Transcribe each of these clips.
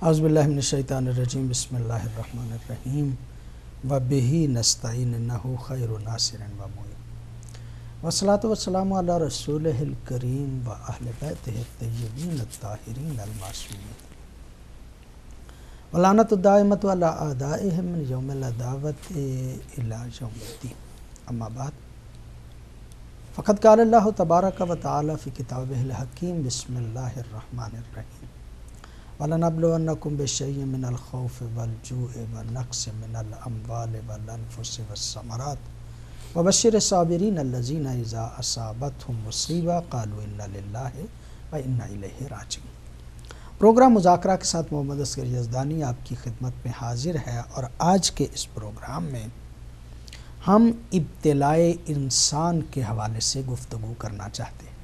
اعوذ باللہ من الشیطان الرجیم بسم اللہ الرحمن الرحیم وبہ نستعین انہ خیر ناصر و معین والصلاۃ والسلام علی رسولہ الکریم و اہل بیتہ الطیبین الطاہرین المعصومین ولعنۃ الدائمۃ علی اعدائہم من یوم العداوۃ الی یوم الدین اما بعد فقد قال اللہ تبارک و تعالی فی کتابہ الحکیم بسم اللہ الرحمن الرحیم وَلَنَبْلُوَنَّكُمْ بِشَيْءٍ مِّنَ الْخَوْفِ وَالْجُوعِ وَنَقْصٍ مِّنَ الْأَمْوَالِ وَالْأَنفُسِ وَالثَّمَرَاتِ وَبَشِّرِ الصَّابِرِينَ الَّذِينَ إِذَا أَصَابَتْهُمْ مُصِیبَۃٌ قَالُوا إِنَّا لِلَّهِ وَإِنَّا إِلَیہِ رَاجِعُونَ۔ پروگرام مذاکرہ کے ساتھ محمد اصغر یزدانی آپ کی خدمت میں حاضر ہے، اور آج کے اس پروگرام میں ہم ابتلاء انسان کے حوالے سے گفتگو کرنا چاہتے ہیں۔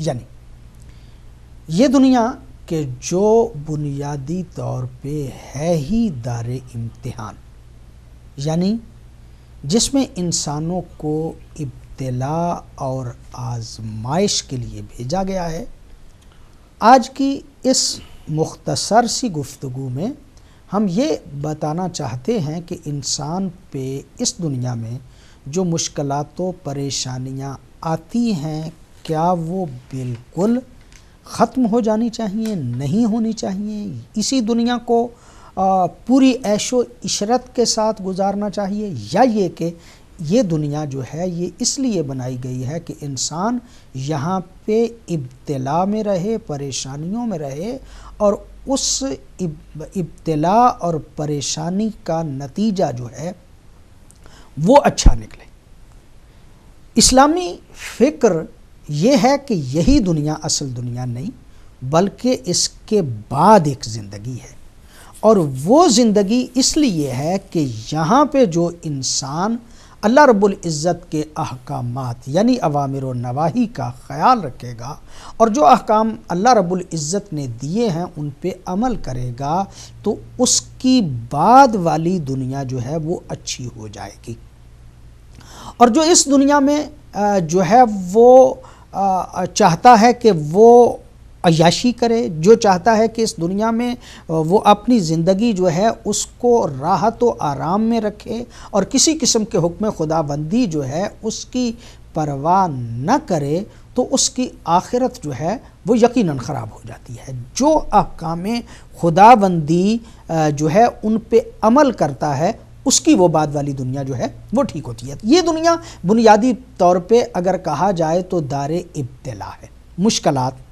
یعنی یہ دنیا کہ جو بنیادی طور پہ ہے ہی دار امتحان، یعنی جس میں انسانوں کو ابتلاء اور آزمائش کے لیے بھیجا گیا ہے، آج کی اس مختصر سی گفتگو میں ہم یہ بتانا چاہتے ہیں کہ انسان پہ اس دنیا میں جو مشکلات و پریشانیاں آتی ہیں، کیا وہ بالکل ختم ہو جانی چاہیے، نہیں ہونی چاہیے، اسی دنیا کو پوری عیش و عشرت کے ساتھ گزارنا چاہیے، یا یہ کہ یہ دنیا جو ہے یہ اس لیے بنائی گئی ہے کہ انسان یہاں پہ ابتلا میں رہے، پریشانیوں میں رہے، اور اس ابتلا اور پریشانی کا نتیجہ جو ہے وہ اچھا نکلے۔ اسلامی فکر یہ ہے کہ یہی دنیا اصل دنیا نہیں، بلکہ اس کے بعد ایک زندگی ہے، اور وہ زندگی اس لیے ہے کہ یہاں پہ جو انسان اللہ رب العزت کے احکامات یعنی اوامر و نواہی کا خیال رکھے گا، اور جو احکام اللہ رب العزت نے دیے ہیں ان پہ عمل کرے گا، تو اس کی بعد والی دنیا جو ہے وہ اچھی ہو جائے گی۔ اور جو اس دنیا میں جو ہے وہ چاہتا ہے کہ وہ عیاشی کرے، جو چاہتا ہے کہ اس دنیا میں وہ اپنی زندگی جو ہے اس کو راحت و آرام میں رکھے، اور کسی قسم کے حکم خدا بندی جو ہے اس کی پرواہ نہ کرے، تو اس کی آخرت جو ہے وہ یقیناً خراب ہو جاتی ہے۔ جو احکام خدا بندی جو ہے ان پہ عمل کرتا ہے، اس کی وہ بعد والی دنیا جو ہے وہ ٹھیک ہوتی ہے۔ یہ دنیا بنیادی طور پہ اگر کہا جائے تو دار ابتلا ہے، مشکلات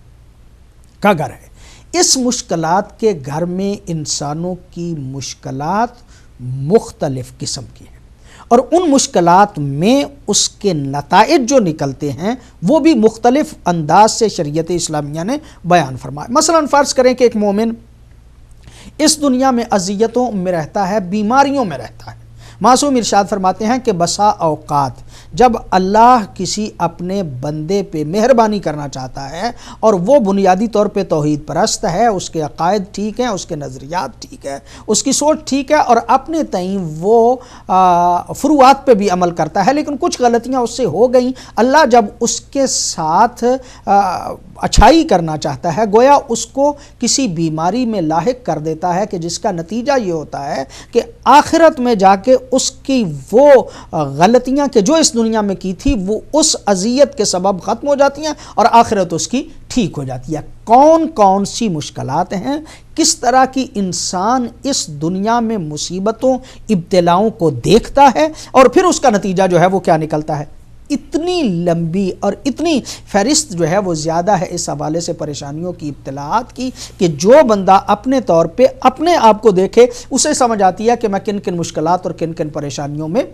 کا گھر ہے۔ اس مشکلات کے گھر میں انسانوں کی مشکلات مختلف قسم کی ہیں، اور ان مشکلات میں اس کے نتائج جو نکلتے ہیں وہ بھی مختلف انداز سے شریعت اسلامیہ نے بیان فرمایا۔ مثلا فرض کریں کہ ایک مومن اس دنیا میں اذیتوں میں رہتا ہے، بیماریوں میں رہتا ہے۔ معصوم ارشاد فرماتے ہیں کہ بسا اوقات جب اللہ کسی اپنے بندے پہ مہربانی کرنا چاہتا ہے، اور وہ بنیادی طور پہ توحید پرست ہے، اس کے عقائد ٹھیک ہیں، اس کے نظریات ٹھیک ہے، اس کی سوچ ٹھیک ہے، اور اپنے تئیں وہ فروعات پہ بھی عمل کرتا ہے، لیکن کچھ غلطیاں اس سے ہو گئیں، اللہ جب اس کے ساتھ اچھائی کرنا چاہتا ہے، گویا اس کو کسی بیماری میں لاحق کر دیتا ہے، کہ جس کا نتیجہ یہ ہوتا ہے کہ آخرت میں جا کے اس کی وہ غلطیاں کہ جو اس دنیا میں کی تھی وہ اس اذیت کے سبب ختم ہو جاتی ہیں، اور آخرت اس کی ٹھیک ہو جاتی ہے۔ کون کون سی مشکلات ہیں، کس طرح کی انسان اس دنیا میں مصیبتوں ابتلاؤں کو دیکھتا ہے، اور پھر اس کا نتیجہ جو ہے وہ کیا نکلتا ہے، اتنی لمبی اور اتنی فہرست جو ہے وہ زیادہ ہے اس حوالے سے پریشانیوں کی، ابتلاعات کی، کہ جو بندہ اپنے طور پہ اپنے آپ کو دیکھے اسے سمجھ آتی ہے کہ میں کن کن مشکلات اور کن کن پریشانیوں میں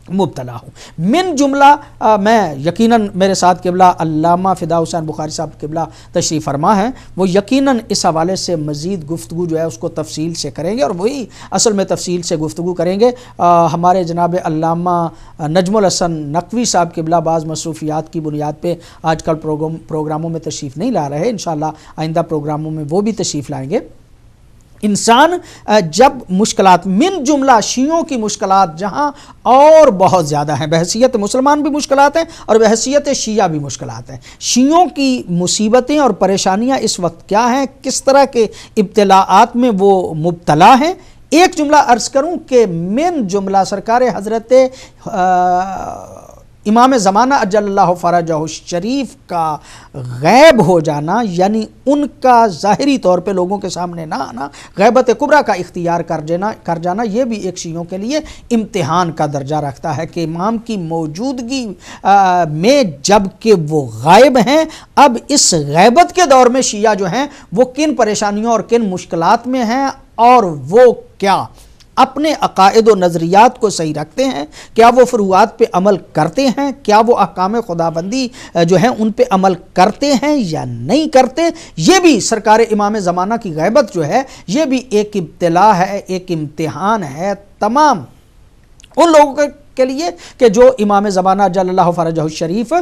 مبتلا ہوں۔ من جملہ میں یقیناً میرے ساتھ قبلہ علامہ فدا حسین بخاری صاحب قبلہ تشریف فرما ہیں، وہ یقیناً اس حوالے سے مزید گفتگو جو ہے اس کو تفصیل سے کریں گے، اور وہی اصل میں تفصیل سے گفتگو کریں گے۔ ہمارے جناب علامہ نجم الحسن نقوی صاحب قبلہ بعض مصروفیات کی بنیاد پہ آج کل پروگراموں میں تشریف نہیں لا رہے، انشاءاللہ آئندہ پروگراموں میں وہ بھی تشریف لائیں گے۔ انسان جب مشکلات، من جملہ شیعوں کی مشکلات جہاں اور بہت زیادہ ہیں، بحیثیت مسلمان بھی مشکلات ہیں اور بحیثیت شیعہ بھی مشکلات ہیں، شیعوں کی مصیبتیں اور پریشانیاں اس وقت کیا ہیں، کس طرح کے ابتلاءات میں وہ مبتلا ہیں۔ ایک جملہ عرض کروں کہ من جملہ سرکار حضرت امام زمانہ اجل اللہ فرجہ الشریف کا غیب ہو جانا، یعنی ان کا ظاہری طور پہ لوگوں کے سامنے نہ آنا، غیبت کبریٰ کا اختیار کر جانا، یہ بھی ایک شیعوں کے لیے امتحان کا درجہ رکھتا ہے کہ امام کی موجودگی میں جب کہ وہ غائب ہیں، اب اس غیبت کے دور میں شیعہ جو ہیں وہ کن پریشانیوں اور کن مشکلات میں ہیں، اور وہ کیا اپنے عقائد و نظریات کو صحیح رکھتے ہیں، کیا وہ فروعات پہ عمل کرتے ہیں، کیا وہ احکام خدابندی جو ہیں ان پہ عمل کرتے ہیں یا نہیں کرتے۔ یہ بھی سرکار امام زمانہ کی غیبت جو ہے یہ بھی ایک ابتلا ہے، ایک امتحان ہے تمام ان لوگوں کے لیے کہ جو امام زمانہ جل اللہ فرجہ الشریف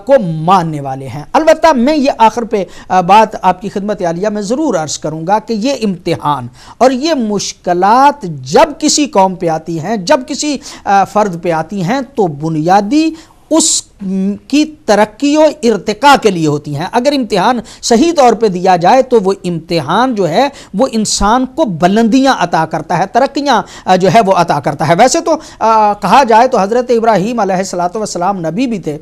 کو ماننے والے ہیں۔ البتہ میں یہ آخر پہ بات آپ کی خدمت عالیہ میں ضرور عرض کروں گا کہ یہ امتحان اور یہ مشکلات جب کسی قوم پہ آتی ہیں، جب کسی فرد پہ آتی ہیں تو بنیادی اس کی ترقی و ارتقاء کے لیے ہوتی ہیں۔ اگر امتحان صحیح طور پہ دیا جائے تو وہ امتحان جو ہے وہ انسان کو بلندیاں عطا کرتا ہے، ترقیاں جو ہے وہ عطا کرتا ہے۔ ویسے تو کہا جائے تو حضرت ابراہیم علیہ السلام نبی بھی تھے،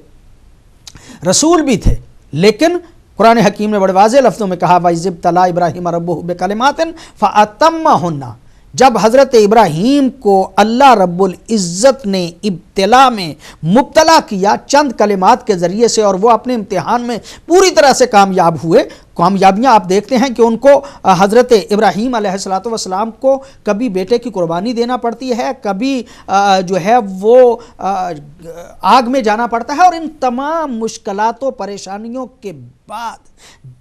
رسول بھی تھے، لیکن قرآن حکیم نے بڑے واضح لفظوں میں کہا وَإِذِ ابْتَلَىٰ إِبْرَاهِيمَ رَبُّهُ بِكَلِمَاتٍ فَأَتَمَّهُنَّ، جب حضرت ابراہیم کو اللہ رب العزت نے ابتلا میں مبتلا کیا چند کلمات کے ذریعے سے، اور وہ اپنے امتحان میں پوری طرح سے کامیاب ہوئے۔ کامیابیاں آپ دیکھتے ہیں کہ ان کو حضرت ابراہیم علیہ السلام کو کبھی بیٹے کی قربانی دینا پڑتی ہے، کبھی جو ہے وہ آگ میں جانا پڑتا ہے، اور ان تمام مشکلات و پریشانیوں کے بعد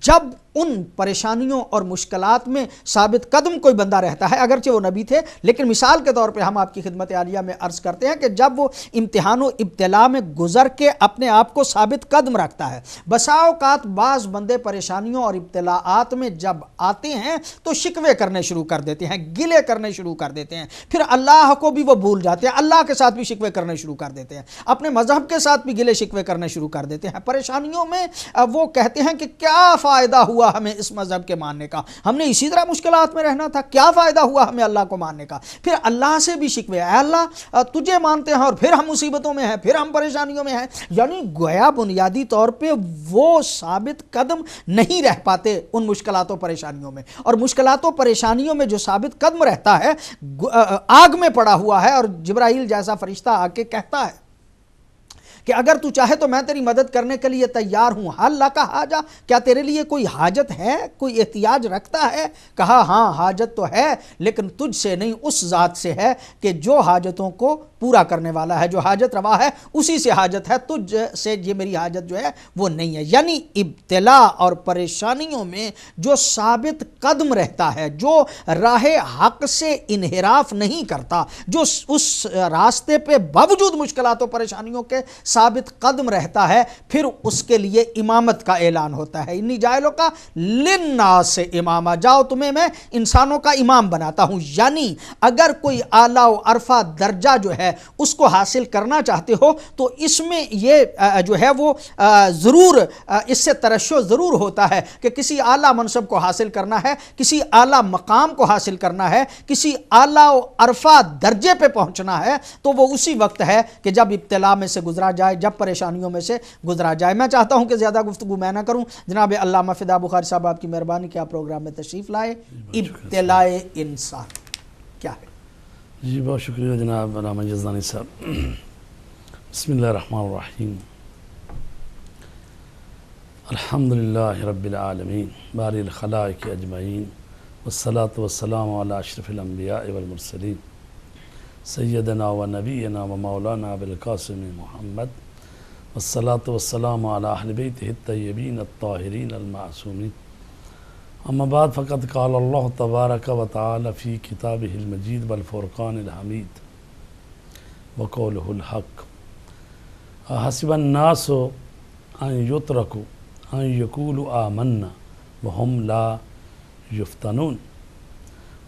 جب ان پریشانیوں اور مشکلات میں ثابت قدم کوئی بندہ رہتا ہے، اگرچہ وہ نبی تھے لیکن مثال کے طور پہ ہم آپ کی خدمت عالیہ میں عرض کرتے ہیں کہ جب وہ امتحان و ابتلا میں گزر کے اپنے آپ کو ثابت قدم رکھتا ہے، بسا اوقات بعض بندے پریشانیوں اور ابتلاعات میں جب آتے ہیں تو شکوے کرنے شروع کر دیتے ہیں، گلے کرنے شروع کر دیتے ہیں، پھر اللہ کو بھی وہ بھول جاتے ہیں، اللہ کے ساتھ بھی شکوے کرنے شروع کر دیتے ہیں، اپنے مذہب کے ساتھ بھی گلے شکوے کرنے شروع کر دیتے ہیں۔ پریشانیوں میں وہ کہتے ہیں کہ کیا فائدہ ہوا ہمیں اس مذہب کے ماننے کا، ہم نے اسی طرح مشکلات میں رہنا تھا، کیا فائدہ ہوا ہمیں اللہ کو ماننے کا۔ پھر اللہ سے بھی شکوے، اے اللہ تجھے مانتے ہیں اور پھر ہم مصیبتوں میں ہیں، پھر ہم پریشانیوں میں ہیں، یعنی گویا بنیادی طور پہ وہ ثابت قدم نہیں رہ پاتے ان مشکلات و پریشانیوں میں، اور مشکلات و پریشانیوں میں جو ثابت قدم رہتا ہے آگ میں پڑا ہوا ہے، اور جبرائیل جیسا فرشتہ آ کے کہتا ہے کہ اگر تو چاہے تو میں تیری مدد کرنے کے لیے تیار ہوں، حل لک حاجہ، کیا تیرے لیے کوئی حاجت ہے، کوئی احتیاج رکھتا ہے؟ کہا ہاں حاجت تو ہے، لیکن تجھ سے نہیں، اس ذات سے ہے کہ جو حاجتوں کو پورا کرنے والا ہے، جو حاجت روا ہے اسی سے حاجت ہے، تجھ سے یہ میری حاجت جو ہے وہ نہیں ہے۔ یعنی ابتلا اور پریشانیوں میں جو ثابت قدم رہتا ہے، جو راہ حق سے انحراف نہیں کرتا، جو اس راستے پہ باوجود مشکلات و پریشانیوں کے ثابت قدم رہتا ہے، پھر اس کے لیے امامت کا اعلان ہوتا ہے، انی جاعلو کا للناس اماما، جاؤ تمہیں میں انسانوں کا امام بناتا ہوں۔ یعنی اگر کوئی اعلیٰ و عرفہ درجہ جو ہے اس کو حاصل کرنا چاہتے ہو تو اس میں یہ جو ہے وہ ضرور اس سے ترشح ضرور ہوتا ہے کہ کسی اعلیٰ منصب کو حاصل کرنا ہے، کسی اعلیٰ مقام کو حاصل کرنا ہے، کسی اعلیٰ و عرفہ درجے پہ پہنچنا ہے، تو وہ اسی وقت ہے کہ جب ابتلا میں سے گزرا جائے، جب پریشانیوں میں سے گزرا جائے۔ میں چاہتا ہوں کہ زیادہ گفتگو میں نہ کروں، جناب علامہ فدا بخاری صاحب آپ کی مہربانی کہ آپ پروگرام میں تشریف لائے۔ ابتلاء انسان کیا ہے؟ جی بہت شکریہ جناب علامہ جزانی صاحب۔ بسم اللہ الرحمن الرحیم، الحمدللہ رب العالمین باری الخلائق اجمعین، والصلاة والسلام علی اشرف الانبیاء والمرسلین، سیدنا و نبینا و مولانا ابی القاسم محمد، والصلاة والسلام علی اہل بیتہ الطیبین الطاہرین المعصومین، اما بعد فقد قال اللہ تبارک و تعالی فی کتابہ المجید والفرقان الحمید وقولہ الحق، حسب الناس ان یترکوا ان یقولوا آمنا وهم لا یفتنون،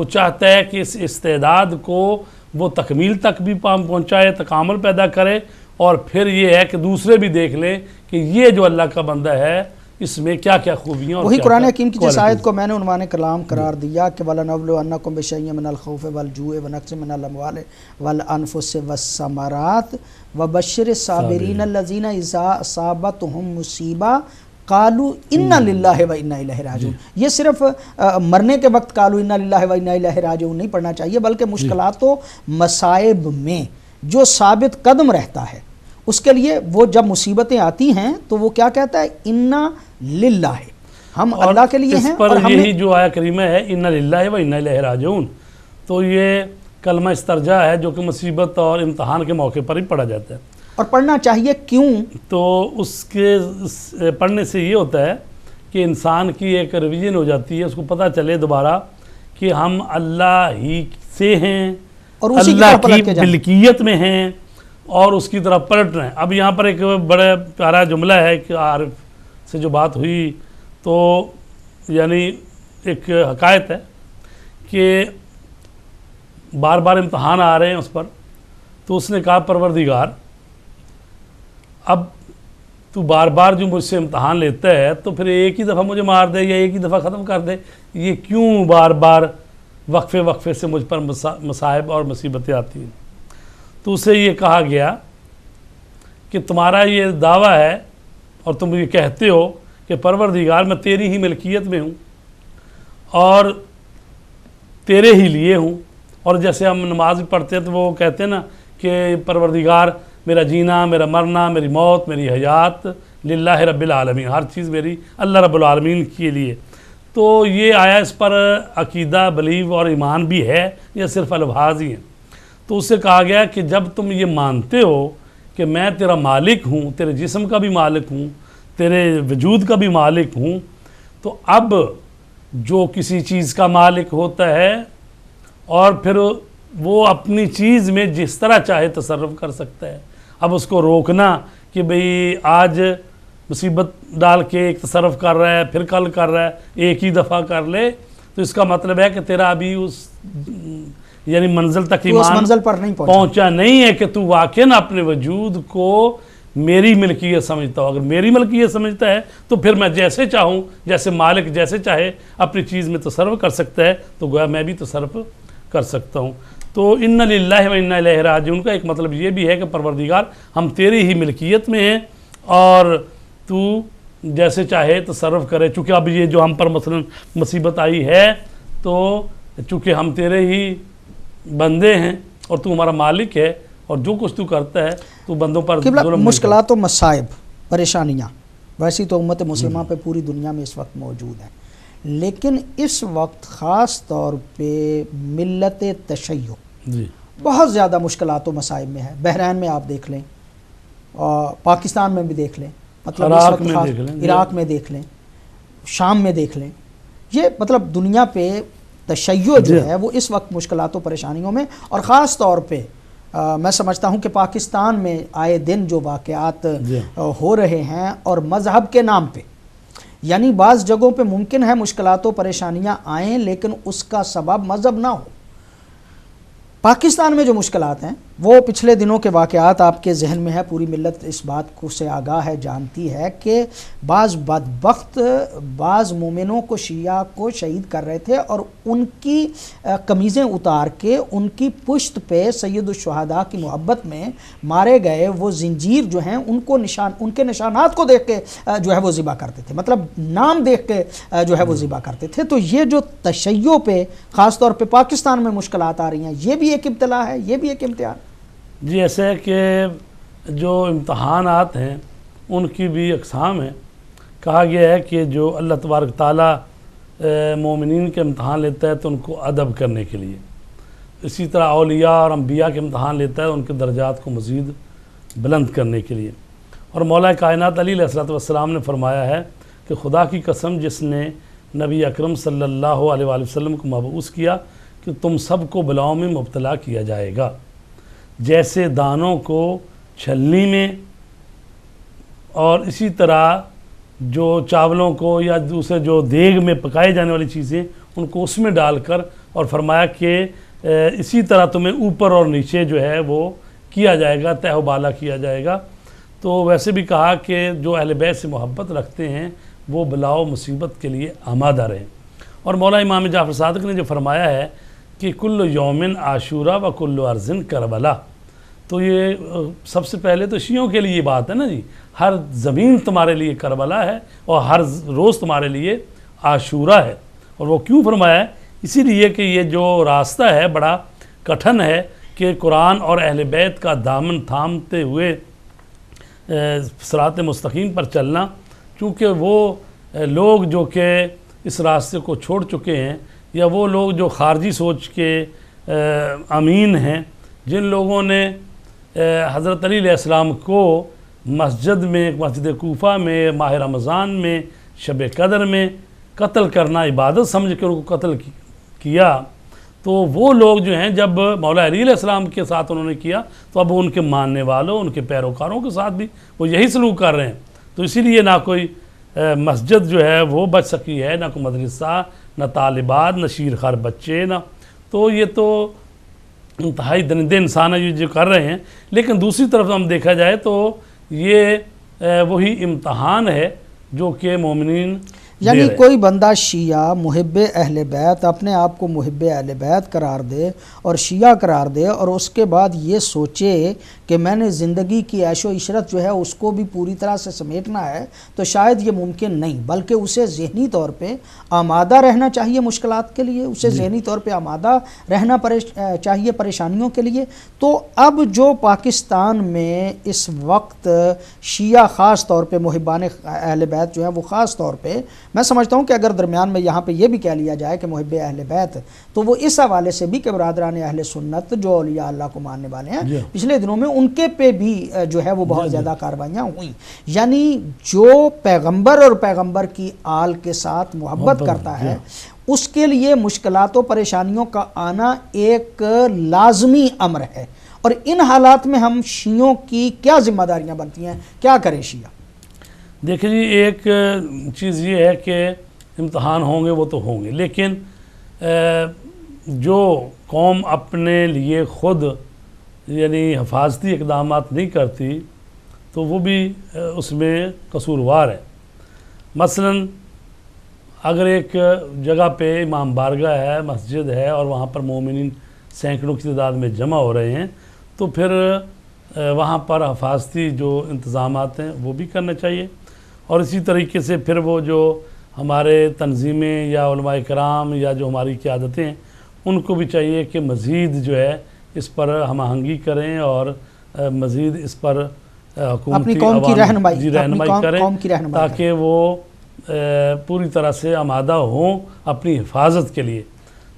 وہ چاہتا ہے کہ اس استعداد کو وہ تکمیل تک بھی پہنچائے، تکامل پیدا کرے، اور پھر یہ ہے کہ دوسرے بھی دیکھ لیں کہ یہ جو اللہ کا بندہ ہے اس میں کیا کیا خوبیاں اور وہی کیا قرآن کیا حکیم کی جس qualities۔ آیت کو میں نے عنوان کلام قرار دیا کہ وَلَنَبْلُوَنَّكُمْ بِشَيْءٍ مِّنَ الْخَوْفِ وَالْجُوعِ وَنَقْصٍ مِّنَ الْأَمْوَالِ وَالْأَنفُسِ وَالثَّمَرَاتِ وَبَشِّرِ الصَّابِرِينَ الَّذِينَ إِذَا أَصَابَتْهُم مُّصِیبَةٌ قالوا انا للہ و انا الیہ راجعون۔ یہ صرف مرنے کے وقت قالوا انا للہ و انا الیہ راجعون نہیں پڑھنا چاہیے، بلکہ مشکلات و مصائب میں جو ثابت قدم رہتا ہے اس کے لیے وہ جب مصیبتیں آتی ہیں تو وہ کیا کہتا ہے؟ انا للہ، ہم اللہ کے لیے ہیں۔ اس پر اور ہم یہی جو آیہ کریمہ ہے انا للہ و انا الیہ راجعون، تو یہ کلمہ استرجاع ہے جو کہ مصیبت اور امتحان کے موقع پر ہی پڑھا جاتا ہے، اور پڑھنا چاہیے کیوں؟ تو اس کے پڑھنے سے یہ ہوتا ہے کہ انسان کی ایک ریویژن ہو جاتی ہے، اس کو پتہ چلے دوبارہ کہ ہم اللہ ہی سے ہیں اور اسی کی اللہ طرف پلٹ کی کے جائیں۔ ملکیت میں ہیں اور اس کی طرف پلٹ رہے ہیں۔ اب یہاں پر ایک بڑا پیارا جملہ ہے کہ عارف سے جو بات ہوئی تو یعنی ایک حکایت ہے کہ بار بار امتحان آ رہے ہیں اس پر، تو اس نے کہا پروردگار اب تو بار بار جو مجھ سے امتحان لیتا ہے تو پھر ایک ہی دفعہ مجھے مار دے یا ایک ہی دفعہ ختم کر دے، یہ کیوں بار بار وقفے وقفے سے مجھ پر مصائب اور مصیبتیں آتی ہیں؟ تو اسے یہ کہا گیا کہ تمہارا یہ دعویٰ ہے اور تم یہ کہتے ہو کہ پروردگار میں تیری ہی ملکیت میں ہوں اور تیرے ہی لیے ہوں، اور جیسے ہم نماز بھی پڑھتے ہیں تو وہ کہتے ہیں نا کہ پروردگار میرا جینا، میرا مرنا، میری موت، میری حیات للہ رب العالمین، ہر چیز میری اللہ رب العالمین کے لیے۔ تو یہ آیا اس پر عقیدہ، بلیو اور ایمان بھی ہے یا صرف الفاظ ہی ہیں؟ تو اس سے کہا گیا کہ جب تم یہ مانتے ہو کہ میں تیرا مالک ہوں، تیرے جسم کا بھی مالک ہوں، تیرے وجود کا بھی مالک ہوں، تو اب جو کسی چیز کا مالک ہوتا ہے اور پھر وہ اپنی چیز میں جس طرح چاہے تصرف کر سکتا ہے، اب اس کو روکنا کہ بھئی آج مصیبت ڈال کے ایک تصرف کر رہا ہے پھر کل کر رہا ہے، ایک ہی دفعہ کر لے، تو اس کا مطلب ہے کہ تیرا ابھی اس یعنی منزل تک تو اس ایمان منزل پر نہیں پہنچا نہیں ہے کہ تو واقعاً اپنے وجود کو میری ملکیت سمجھتا ہو۔ اگر میری ملکیت سمجھتا ہے تو پھر میں جیسے چاہوں، جیسے مالک جیسے چاہے اپنی چیز میں تصرف کر سکتا ہے، تو گویا میں بھی تصرف کر سکتا ہوں۔ تو ان للہ و انا الیہ راجعون کا ایک مطلب یہ بھی ہے کہ پروردگار ہم تیری ہی ملکیت میں ہیں اور تو جیسے چاہے تصرف کرے۔ چونکہ اب یہ جو ہم پر مثلا مصیبت آئی ہے تو چونکہ ہم تیرے ہی بندے ہیں اور تو ہمارا مالک ہے، اور جو کچھ تو کرتا ہے تو بندوں پر ظلم نہیں مشکلات و مصائب، پریشانیاں ویسی تو امت مسلمہ پہ پوری دنیا میں اس وقت موجود ہیں، لیکن اس وقت خاص طور پہ ملت تشیع جی بہت زیادہ مشکلات و مصائب میں ہے۔ بحرین میں آپ دیکھ لیں، اور پاکستان میں بھی دیکھ لیں، مطلب اس وقت عراق میں دیکھ لیں، شام میں دیکھ لیں، یہ مطلب دنیا پہ تشیع جو ہے وہ اس وقت مشکلات و پریشانیوں میں، اور خاص طور پہ میں سمجھتا ہوں کہ پاکستان میں آئے دن جو واقعات ہو رہے ہیں اور مذہب کے نام پہ، یعنی بعض جگہوں پہ ممکن ہے مشکلات و پریشانیاں آئیں لیکن اس کا سبب مذہب نہ ہو۔ پاکستان میں جو مشکلات ہیں وہ پچھلے دنوں کے واقعات آپ کے ذہن میں ہے، پوری ملت اس بات کو سے آگاہ ہے، جانتی ہے کہ بعض بدبخت بعض مومنوں کو شیعہ کو شہید کر رہے تھے اور ان کی قمیضیں اتار کے ان کی پشت پہ سید الشہداء کی محبت میں مارے گئے وہ زنجیر جو ہیں ان کو ان کے نشانات کو دیکھ کے جو ہے وہ ذبح کرتے تھے، مطلب نام دیکھ کے جو ہے وہ ذبح کرتے تھے۔ تو یہ جو تشیع پہ خاص طور پہ پاکستان میں مشکلات آ رہی ہیں، یہ بھی ایک ابتلا ہے، یہ بھی ایک امتحان۔ جی ایسے ہے کہ جو امتحانات ہیں ان کی بھی اقسام ہیں۔ کہا گیا ہے کہ جو اللہ تبارک تعالیٰ مومنین کے امتحان لیتا ہے تو ان کو ادب کرنے کے لیے، اسی طرح اولیاء اور انبیاء کے امتحان لیتا ہے ان کے درجات کو مزید بلند کرنے کے لیے۔ اور مولا کائنات علی علیہ السلام نے فرمایا ہے کہ خدا کی قسم جس نے نبی اکرم صلی اللہ علیہ وآلہ وسلم کو مبعوث کیا کہ تم سب کو بلاؤں میں مبتلا کیا جائے گا، جیسے دانوں کو چھلنی میں اور اسی طرح جو چاولوں کو یا دوسرے جو دیگ میں پکائے جانے والی چیزیں ان کو اس میں ڈال کر اور فرمایا کہ اسی طرح تمہیں اوپر اور نیچے جو ہے وہ کیا جائے گا، تہ و بالا کیا جائے گا۔ تو ویسے بھی کہا کہ جو اہل بیت سے محبت رکھتے ہیں وہ بلا و مصیبت کے لیے آمادہ رہیں۔ اور مولا امام جعفر صادق نے جو فرمایا ہے کہ کل یومن عاشورہ و کل ارضن کربلا، تو یہ سب سے پہلے تو شیعوں کے لیے یہ بات ہے نا جی، ہر زمین تمہارے لیے کربلا ہے اور ہر روز تمہارے لیے عاشورہ ہے۔ اور وہ کیوں فرمایا ہے؟ اسی لیے کہ یہ جو راستہ ہے بڑا کٹھن ہے کہ قرآن اور اہل بیت کا دامن تھامتے ہوئے صراط مستقیم پر چلنا، چونکہ وہ لوگ جو کہ اس راستے کو چھوڑ چکے ہیں، یا وہ لوگ جو خارجی سوچ کے امین ہیں، جن لوگوں نے حضرت علی علیہ السلام کو مسجد میں، مسجد کوفہ میں، ماہ رمضان میں، شب قدر میں قتل کرنا عبادت سمجھ کے ان کو قتل کیا، تو وہ لوگ جو ہیں جب مولا علی علیہ السلام کے ساتھ انہوں نے کیا تو اب ان کے ماننے والوں، ان کے پیروکاروں کے ساتھ بھی وہ یہی سلوک کر رہے ہیں۔ تو اسی لیے نہ کوئی مسجد جو ہے وہ بچ سکی ہے، نہ کوئی مدرسہ، نہ طالبات، نہ شیرخوار بچے، نہ تو یہ تو انتہائی درندے انسان ہے یہ جو کر رہے ہیں۔ لیکن دوسری طرف ہم دیکھا جائے تو یہ وہی امتحان ہے جو کہ مومنین یعنی کوئی بندہ شیعہ محب اہل بیت، اپنے آپ کو محب اہل بیت قرار دے اور شیعہ قرار دے، اور اس کے بعد یہ سوچے کہ میں نے زندگی کی عیش و عشرت جو ہے اس کو بھی پوری طرح سے سمیٹنا ہے، تو شاید یہ ممکن نہیں، بلکہ اسے ذہنی طور پہ آمادہ رہنا چاہیے مشکلات کے لیے، اسے ذہنی طور پہ آمادہ رہنا چاہیے پریشانیوں کے لیے۔ تو اب جو پاکستان میں اس وقت شیعہ خاص طور پہ محبان اہل بیت جو ہیں وہ خاص طور پہ، میں سمجھتا ہوں کہ اگر درمیان میں یہاں پہ یہ بھی کہہ لیا جائے کہ محب اہل بیت، تو وہ اس حوالے سے بھی کہ برادران اہل سنت جو اولیاء اللہ کو ماننے والے ہیں، پچھلے دنوں میں ان کے پہ بھی جو ہے وہ بہت زیادہ کاروائیاں ہوئیں۔ یعنی جو پیغمبر اور پیغمبر کی آل کے ساتھ محبت کرتا ہے اس کے لیے مشکلات و پریشانیوں کا آنا ایک لازمی امر ہے، اور ان حالات میں ہم شیعوں کی کیا ذمہ داریاں بنتی ہیں، کیا کریں شیعہ؟ دیکھیں جی، ایک چیز یہ ہے کہ امتحان ہوں گے وہ تو ہوں گے، لیکن جو قوم اپنے لیے خود یعنی حفاظتی اقدامات نہیں کرتی تو وہ بھی اس میں قصوروار ہے۔ مثلا اگر ایک جگہ پہ امام بارگاہ ہے، مسجد ہے، اور وہاں پر مومنین سینکڑوں کی تعداد میں جمع ہو رہے ہیں، تو پھر وہاں پر حفاظتی جو انتظامات ہیں وہ بھی کرنا چاہیے۔ اور اسی طریقے سے پھر وہ جو ہمارے تنظیمیں یا علماء کرام یا جو ہماری قیادتیں ہیں ان کو بھی چاہیے کہ مزید جو ہے اس پر ہم آہنگی کریں اور مزید اس پر اپنی قوم کی رہنمائی کریں تاکہ وہ پوری طرح سے آمادہ ہوں اپنی حفاظت کے لیے۔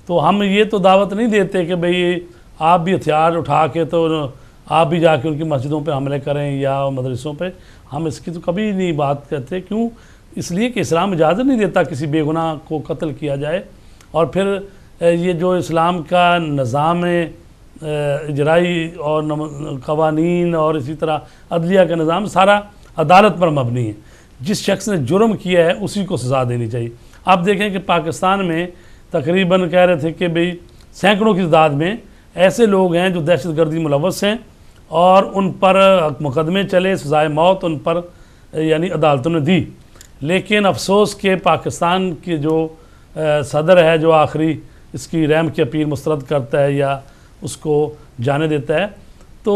تو ہم یہ تو دعوت نہیں دیتے کہ بھئی آپ بھی ہتھیار اٹھا کے تو آپ بھی جا کے ان کی مسجدوں پہ حملے کریں یا مدرسوں پہ، ہم اس کی تو کبھی نہیں بات کرتے۔ کیوں؟ اس لیے کہ اسلام اجازت نہیں دیتا کسی بے گناہ کو قتل کیا جائے، اور پھر یہ جو اسلام کا نظام اجرائی اور قوانین اور اسی طرح عدلیہ کا نظام سارا عدالت پر مبنی ہے۔ جس شخص نے جرم کیا ہے اسی کو سزا دینی چاہیے۔ آپ دیکھیں کہ پاکستان میں تقریباً کہہ رہے تھے کہ بھئی سینکڑوں کی تعداد میں ایسے لوگ ہیں جو دہشت گردی ملوث ہیں اور ان پر مقدمے چلے، سزائے موت ان پر یعنی عدالتوں نے دی۔ لیکن افسوس کہ پاکستان کے جو صدر ہے جو آخری اس کی رحم کی اپیل مسترد کرتا ہے یا اس کو جانے دیتا ہے، تو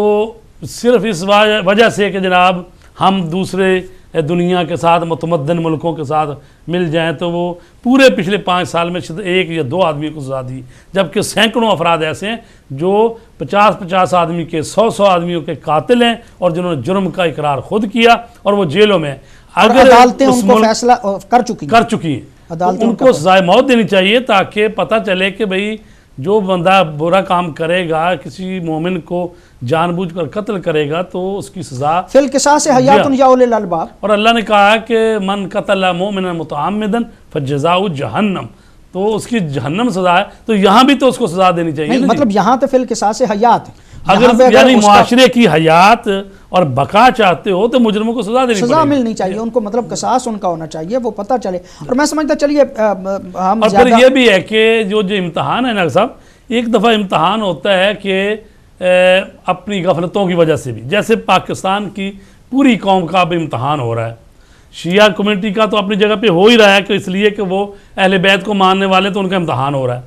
صرف اس وجہ سے کہ جناب ہم دوسرے دنیا کے ساتھ متمدن ملکوں کے ساتھ مل جائیں، تو وہ پورے پچھلے 5 سال میں ایک یا 2 آدمی کو سزا دی، جبکہ سینکڑوں افراد ایسے ہیں جو 50 آدمی کے 100 آدمیوں کے قاتل ہیں اور جنہوں نے جرم کا اقرار خود کیا اور وہ جیلوں میں اگر عدالتیں ان کو فیصلہ کر چکی ہیں، تو ان کو سزائے موت دینی چاہیے تاکہ پتہ چلے کہ بھئی جو بندہ برا کام کرے گا، کسی مومن کو جان بوجھ کر قتل کرے گا تو اس کی سزا فی القصاص حیات یا اولی الالباب، اور اللہ نے کہا کہ من قتل مومنا متعمدا فجزاؤ جہنم، تو اس کی جہنم سزا ہے، تو یہاں بھی تو اس کو سزا دینی چاہیے۔ مطلب یہاں تو فی القصاص حیات ہے، اگر یعنی معاشرے کی حیات اور بقا چاہتے ہو تو مجرموں کو سزا دینی سزا ملنی چاہیے ان کو، مطلب قصاص ان کا ہونا چاہیے، وہ پتہ چلے۔ اور میں سمجھتا چلیے ہم اور پھر یہ بھی ہے کہ جو امتحان ہے نا صاحب، ایک دفعہ امتحان ہوتا ہے کہ اپنی غفلتوں کی وجہ سے بھی، جیسے پاکستان کی پوری قوم کا اب امتحان ہو رہا ہے، شیعہ کمیونٹی کا تو اپنی جگہ پہ ہو ہی رہا ہے کہ اس لیے کہ وہ اہل بیت کو ماننے والے تو ان کا امتحان ہو رہا ہے،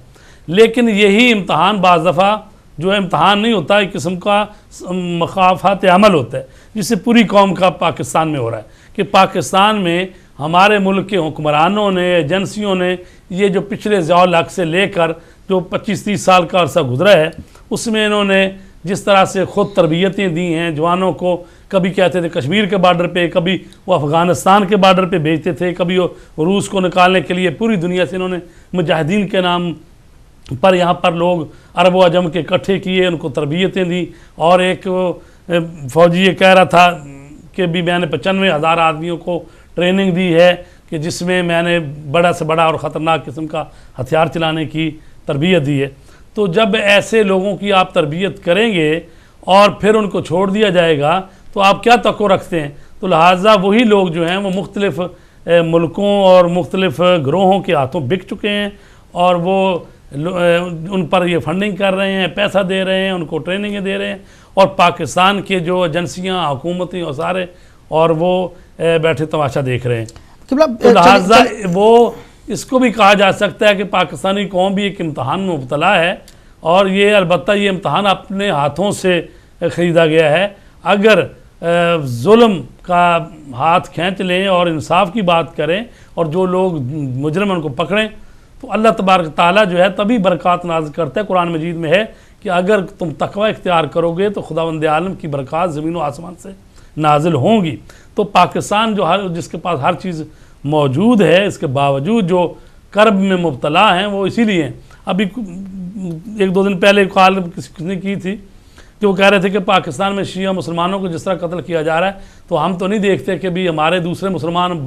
لیکن یہی امتحان بعض دفعہ جو ہے امتحان نہیں ہوتا، ایک قسم کا مخافات عمل ہوتا ہے جس سے پوری قوم کا پاکستان میں ہو رہا ہے کہ پاکستان میں ہمارے ملک کے حکمرانوں نے، ایجنسیوں نے یہ جو پچھلے ضیاء الحق سے لے کر جو 25-30 سال کا عرصہ گزرا ہے اس میں انہوں نے جس طرح سے خود تربیتیں دی ہیں جوانوں کو، کبھی کہتے تھے کشمیر کے بارڈر پہ، کبھی وہ افغانستان کے بارڈر پہ بھیجتے تھے، کبھی وہ روس کو نکالنے کے لیے پوری دنیا سے انہوں نے مجاہدین کے نام پر یہاں پر لوگ عرب و عجم کے اکٹھے کیے، ان کو تربیتیں دی۔ اور ایک فوجی یہ کہہ رہا تھا کہ بھی میں نے 95,000 آدمیوں کو ٹریننگ دی ہے کہ جس میں میں نے بڑا سے بڑا اور خطرناک قسم کا ہتھیار چلانے کی تربیت دی ہے۔ تو جب ایسے لوگوں کی آپ تربیت کریں گے اور پھر ان کو چھوڑ دیا جائے گا تو آپ کیا توقع رکھتے ہیں؟ تو لہٰذا وہی لوگ جو ہیں وہ مختلف ملکوں اور مختلف گروہوں کے ہاتھوں بک چکے ہیں اور وہ ان پر یہ فنڈنگ کر رہے ہیں، پیسہ دے رہے ہیں، ان کو ٹریننگیں دے رہے ہیں، اور پاکستان کے جو ایجنسیاں، حکومتیں اور سارے اور وہ بیٹھے تماشا دیکھ رہے ہیں۔ تو لہٰذا وہ اس کو بھی کہا جا سکتا ہے کہ پاکستانی قوم بھی ایک امتحان میں مبتلا ہے، اور یہ البتہ یہ امتحان اپنے ہاتھوں سے خریدا گیا ہے۔ اگر ظلم کا ہاتھ کھینچ لیں اور انصاف کی بات کریں اور جو لوگ مجرم ان کو پکڑیں تو اللہ تبارک تعالیٰ جو ہے تبھی برکات نازل کرتا ہے۔ قرآن مجید میں ہے کہ اگر تم تقوی اختیار کرو گے تو خداوند عالم کی برکات زمین و آسمان سے نازل ہوں گی۔ تو پاکستان جس کے پاس ہر چیز موجود ہے، اس کے باوجود جو کرب میں مبتلا ہیں وہ اسی لیے ہیں۔ ابھی 1-2 دن پہلے کال کسی نے کی تھی کہ وہ کہہ رہے تھے کہ پاکستان میں شیعہ مسلمانوں کو جس طرح قتل کیا جا رہا ہے تو ہم تو نہیں دیکھتے کہ بھی ہمارے دوسرے مسلمان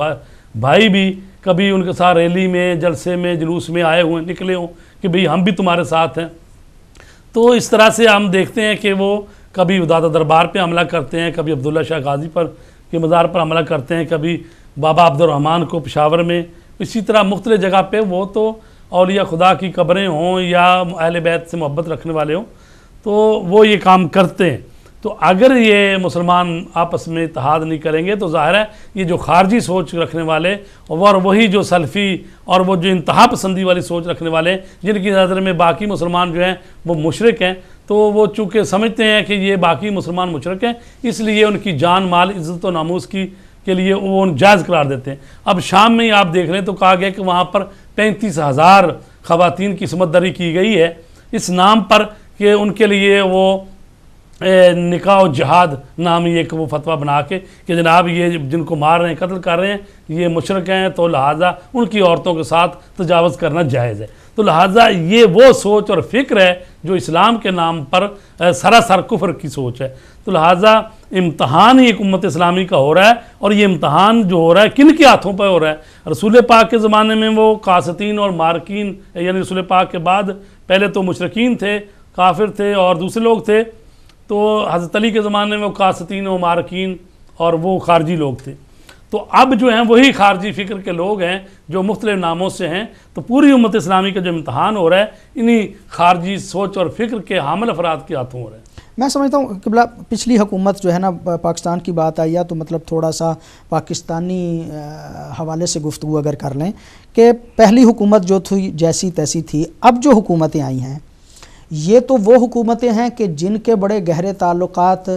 بھائی بھی کبھی ان کے ساتھ ریلی میں، جلسے میں، جلوس میں آئے ہوئے نکلے ہوں کہ بھئی ہم بھی تمہارے ساتھ ہیں۔ تو اس طرح سے ہم دیکھتے ہیں کہ وہ کبھی دادا دربار پہ حملہ کرتے ہیں، کبھی عبداللہ شاہ غازی پر کے مزار پر حملہ کرتے ہیں، کبھی بابا عبدالرحمن کو پشاور میں، اسی طرح مختلف جگہ پہ وہ تو اولیاء خدا کی قبریں ہوں یا اہل بیت سے محبت رکھنے والے ہوں تو وہ یہ کام کرتے ہیں۔ تو اگر یہ مسلمان آپس میں اتحاد نہیں کریں گے تو ظاہر ہے یہ جو خارجی سوچ رکھنے والے اور وہی جو سلفی اور وہ جو انتہا پسندی والی سوچ رکھنے والے جن کی نظر میں باقی مسلمان جو ہیں وہ مشرک ہیں، تو وہ چونکہ سمجھتے ہیں کہ یہ باقی مسلمان مشرک ہیں اس لیے ان کی جان مال عزت و ناموس کے لیے وہ جائز قرار دیتے ہیں۔ اب شام میں ہی آپ دیکھ رہے ہیں تو کہا گیا کہ وہاں پر 35,000 خواتین کی عصمت دری کی گئی ہے اس نام پر کہ ان کے لیے وہ نکاح و جہاد نامی ایک وہ فتویٰ بنا کے کہ جناب یہ جن کو مار رہے ہیں، قتل کر رہے ہیں، یہ مشرک ہیں تو لہٰذا ان کی عورتوں کے ساتھ تجاوز کرنا جائز ہے۔ تو لہٰذا یہ وہ سوچ اور فکر ہے جو اسلام کے نام پر سراسر کفر کی سوچ ہے۔ تو لہٰذا امتحان ہی ایک امت اسلامی کا ہو رہا ہے، اور یہ امتحان جو ہو رہا ہے کن کے ہاتھوں پہ ہو رہا ہے؟ رسول پاک کے زمانے میں وہ قاسطین اور مارکین، یعنی رسول پاک کے بعد پہلے تو مشرکین تھے، کافر تھے اور دوسرے لوگ تھے، تو حضرت علی کے زمانے میں وہ قاسطین و مارکین اور وہ خارجی لوگ تھے۔ تو اب جو ہیں وہی خارجی فکر کے لوگ ہیں جو مختلف ناموں سے ہیں۔ تو پوری امت اسلامی کا جو امتحان ہو رہا ہے انہی خارجی سوچ اور فکر کے حامل افراد کے ہاتھوں ہو رہا ہے۔ میں سمجھتا ہوں قبلہ پچھلی حکومت جو ہے نا پاکستان کی بات آئی ہے تو مطلب تھوڑا سا پاکستانی حوالے سے گفتگو اگر کر لیں کہ پہلی حکومت جو تھی جیسی تیسی تھی، اب جو حکومتیں آئی ہیں یہ تو وہ حکومتیں ہیں کہ جن کے بڑے گہرے تعلقات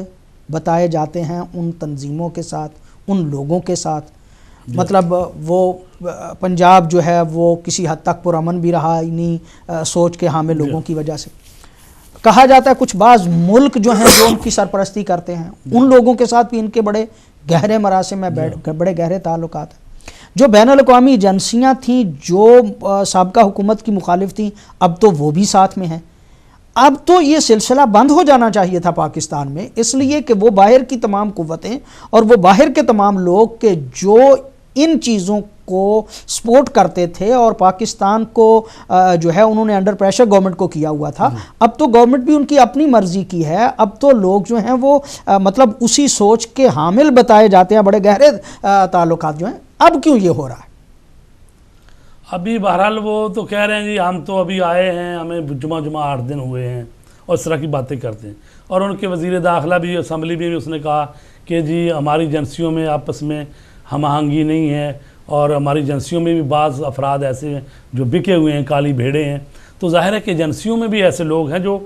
بتائے جاتے ہیں ان تنظیموں کے ساتھ، ان لوگوں کے ساتھ۔ مطلب وہ پنجاب جو ہے وہ کسی حد تک پرامن بھی رہا انہی سوچ کے حامل لوگوں کی وجہ سے۔ کہا جاتا ہے کچھ بعض ملک جو ہیں جو ان کی سرپرستی کرتے ہیں ان لوگوں کے ساتھ بھی ان کے بڑے گہرے مراسم میں بڑے گہرے تعلقات ہیں۔ جو بین الاقوامی ایجنسیاں تھیں جو سابقہ حکومت کی مخالف تھیں اب تو وہ بھی ساتھ میں ہیں۔ اب تو یہ سلسلہ بند ہو جانا چاہیے تھا پاکستان میں، اس لیے کہ وہ باہر کی تمام قوتیں اور وہ باہر کے تمام لوگ کہ جو ان چیزوں کو سپورٹ کرتے تھے اور پاکستان کو جو ہے انہوں نے انڈر پریشر گورنمنٹ کو کیا ہوا تھا. اب تو گورنمنٹ بھی ان کی اپنی مرضی کی ہے. اب تو لوگ جو ہیں وہ مطلب اسی سوچ کے حامل بتائے جاتے ہیں. بڑے گہرے تعلقات جو ہیں. اب کیوں یہ ہو رہا ہے؟ ابھی بہرحال وہ تو کہہ رہے ہیں جی ہم تو ابھی آئے ہیں, ہمیں جمعہ 8 دن ہوئے ہیں, اور اس طرح کی باتیں کرتے ہیں. اور ان کے وزیر داخلہ بھی اسمبلی میں بھی اس نے کہا کہ جی ہماری ایجنسیوں میں آپس میں ہم آہنگی نہیں ہے, اور ہماری ایجنسیوں میں بھی بعض افراد ایسے ہیں جو بکے ہوئے ہیں, کالی بھیڑے ہیں. تو ظاہر ہے کہ ایجنسیوں میں بھی ایسے لوگ ہیں جو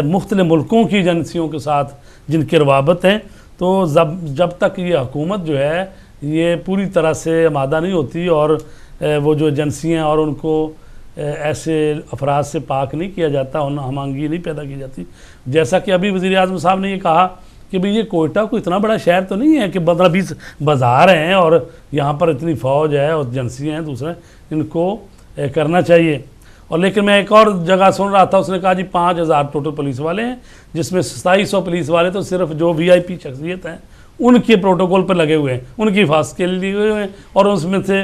مختلف ملکوں کی ایجنسیوں کے ساتھ جن کے روابط ہیں. تو جب تک یہ حکومت جو ہے یہ پوری طرح سے آمادہ نہیں ہوتی اور وہ جو ایجنسیاں ہیں اور ان کو ایسے افراد سے پاک نہیں کیا جاتا, ہم آہنگی نہیں پیدا کی جاتی. جیسا کہ ابھی وزیر اعظم صاحب نے یہ کہا کہ بھئی یہ کوئٹہ کوئی اتنا بڑا شہر تو نہیں ہے کہ 15-20 بازار ہیں اور یہاں پر اتنی فوج ہے اور ایجنسیاں ہیں دوسرے, ان کو کرنا چاہیے. اور لیکن میں ایک اور جگہ سن رہا تھا, اس نے کہا جی 5000 ٹوٹل پولیس والے ہیں, جس میں 2700 پولیس والے تو صرف جو VIP شخصیت ہیں ان کے پروٹوکول پر لگے ہوئے ہیں, ان کی حفاظت کے لیے ہوئے ہیں, اور اس میں سے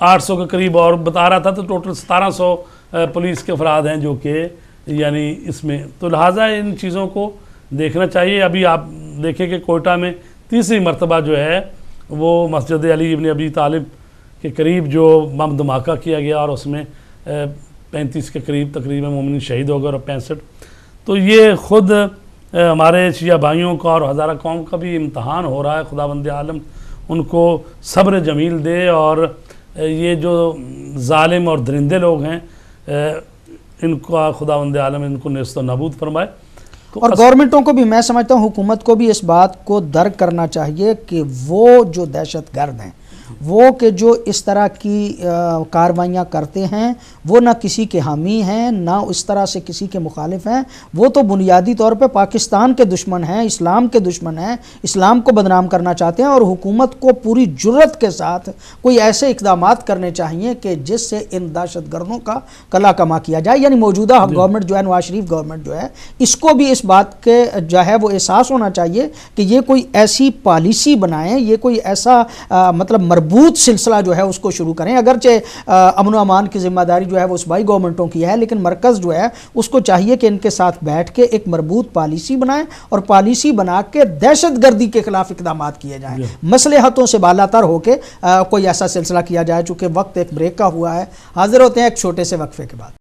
800 کے قریب اور بتا رہا تھا, تو ٹوٹل 1700 پولیس کے افراد ہیں جو کہ یعنی اس میں. تو لہٰذا ان چیزوں کو دیکھنا چاہیے. ابھی آپ دیکھیں کہ کوئٹہ میں تیسری مرتبہ جو ہے وہ مسجد علی ابن ابی طالب کے قریب جو بم دھماکہ کیا گیا, اور اس میں 35 کے قریب تقریباً مومنین شہید ہو گئے, اور 65. تو یہ خود ہمارے شیعہ بھائیوں کا اور ہزارہ قوم کا بھی امتحان ہو رہا ہے. خداوند عالم ان کو صبر جمیل دے, اور یہ جو ظالم اور درندے لوگ ہیں ان کو خداوند عالم ان کو نیست و نابود فرمائے. اور گورنمنٹوں کو بھی, میں سمجھتا ہوں حکومت کو بھی اس بات کو درک کرنا چاہیے کہ وہ جو دہشت گرد ہیں, وہ کہ جو اس طرح کی کاروائیاں کرتے ہیں, وہ نہ کسی کے حامی ہیں نہ اس طرح سے کسی کے مخالف ہیں. وہ تو بنیادی طور پہ پاکستان کے دشمن ہیں, اسلام کے دشمن ہیں, اسلام کو بدنام کرنا چاہتے ہیں. اور حکومت کو پوری جرت کے ساتھ کوئی ایسے اقدامات کرنے چاہیے کہ جس سے ان دہشت گردوں کا کلا کما کیا جائے. یعنی موجودہ گورنمنٹ جو ہے, نواز شریف گورنمنٹ جو ہے, اس کو بھی اس بات کے جو ہے وہ احساس ہونا چاہیے کہ یہ کوئی ایسی پالیسی بنائیں, یہ کوئی ایسا مطلب مربوط سلسلہ جو ہے اس کو شروع کریں. اگرچہ امن و امان کی ذمہ داری جو ہے وہ صوبائی گورنمنٹوں کی ہے, لیکن مرکز جو ہے اس کو چاہیے کہ ان کے ساتھ بیٹھ کے ایک مربوط پالیسی بنائیں, اور پالیسی بنا کے دہشت گردی کے خلاف اقدامات کیے جائیں, مصلحتوں سے بالاتر ہو کے کوئی ایسا سلسلہ کیا جائے. چونکہ وقت ایک بریک کا ہوا ہے, حاضر ہوتے ہیں ایک چھوٹے سے وقفے کے بعد.